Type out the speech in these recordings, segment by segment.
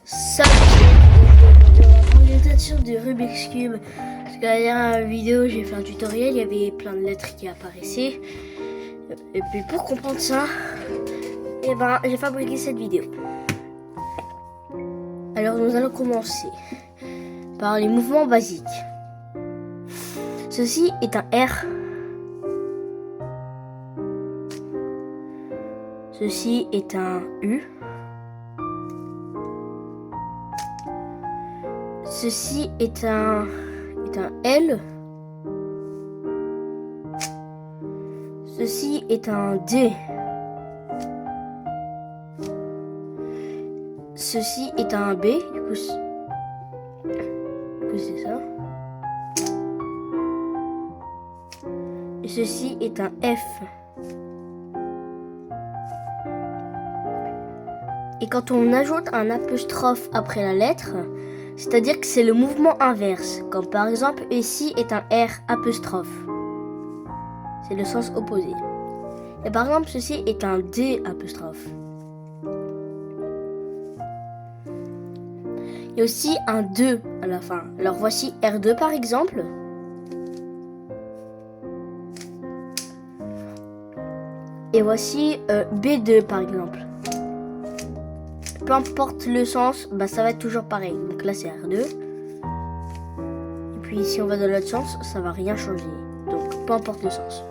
Salut, présentation de Rubik's Cube. Parce que la dernière vidéo, j'ai fait un tutoriel, il y avait plein de lettres qui apparaissaient. Et puis pour comprendre ça, j'ai fabriqué cette vidéo. Alors nous allons commencer par les mouvements basiques. Ceci est un R. Ceci est un U. Ceci est un L. Ceci est un D. Ceci est un B. Du coup c'est ça. Et ceci est un F. Et quand on ajoute un apostrophe après la lettre, c'est-à-dire que c'est le mouvement inverse. Comme par exemple, ici est un R apostrophe. C'est le sens opposé. Et par exemple, ceci est un D apostrophe. Il y a aussi un 2 à la fin. Alors voici R2 par exemple. Et voici B2 par exemple. Peu importe le sens, ça va être toujours pareil. Donc là c'est R2. Et puis si on va dans l'autre sens, ça va rien changer. Donc peu importe le sens.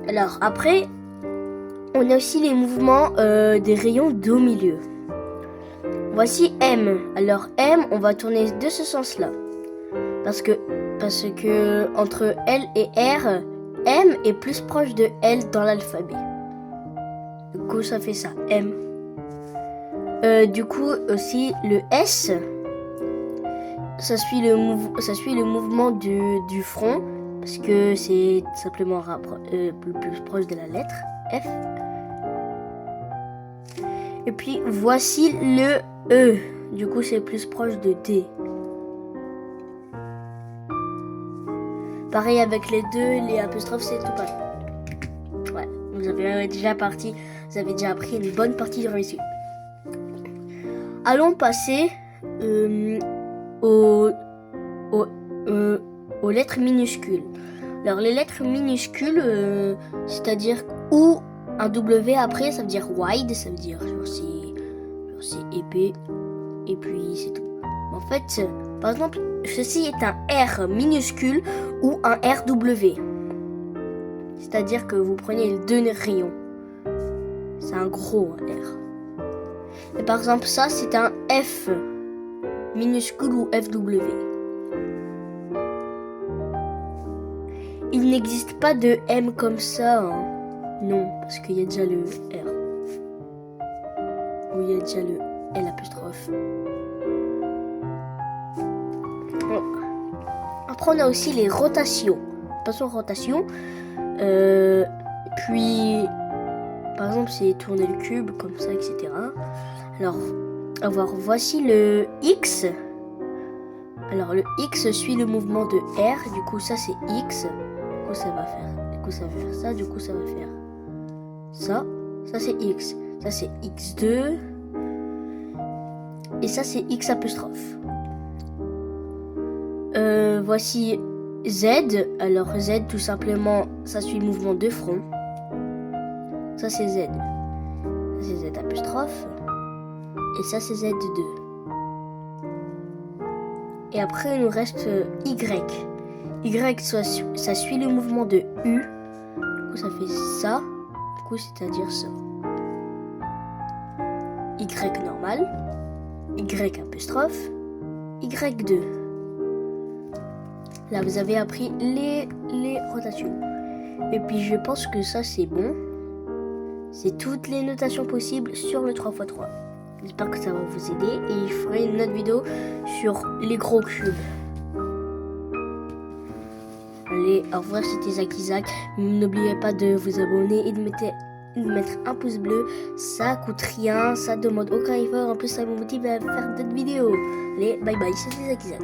Alors après, on a aussi les mouvements des rayons d'au milieu. Voici M. Alors M, on va tourner de ce sens-là. Parce que entre L et R, M est plus proche de L dans l'alphabet. Du coup ça fait ça, M. Du coup aussi le S, ça suit le mouvement du front parce que c'est simplement plus proche de la lettre F. Et puis voici le E, du coup c'est plus proche de D. Pareil avec les deux, les apostrophes c'est tout pareil. Ouais, vous avez déjà appris une bonne partie du récit. Allons passer aux lettres minuscules. Alors les lettres minuscules, c'est-à-dire ou un W après, ça veut dire wide, ça veut dire genre c'est épais, et puis c'est tout. En fait, par exemple, ceci est un R minuscule ou un RW. C'est-à-dire que vous prenez les deux rayons. C'est un gros R. Et par exemple, ça, c'est un F minuscule ou FW. Il n'existe pas de M comme ça. Hein. Non, parce qu'il y a déjà le R. Ou il y a déjà le L apostrophe. Bon. Après, on a aussi les rotations. Passons aux rotations. Puis, par exemple, c'est tourner le cube comme ça, etc. Alors, voici le X. Alors, le X suit le mouvement de R. Du coup, ça, c'est X. Du coup, ça va faire ça. Du coup, ça va faire ça. Ça, c'est X. Ça, c'est X2. Et ça, c'est X apostrophe. Voici Z. Alors, Z, tout simplement, ça suit le mouvement de front. Ça, c'est Z. Ça, c'est Z apostrophe. Et ça, c'est Z2. Et après, il nous reste Y. Y, ça suit le mouvement de U. Du coup, ça fait ça. Du coup, c'est-à-dire ça. Y normal. Y apostrophe. Y2. Là, vous avez appris les rotations. Et puis, je pense que ça, c'est bon. C'est toutes les notations possibles sur le 3x3. J'espère que ça va vous aider et je ferai une autre vidéo sur les gros cubes. Allez, au revoir, c'était Zach Isaac. N'oubliez pas de vous abonner et de mettre un pouce bleu. Ça coûte rien, ça demande aucun effort. En plus, ça me motive à faire d'autres vidéos. Allez, bye bye, c'était Zach Isaac.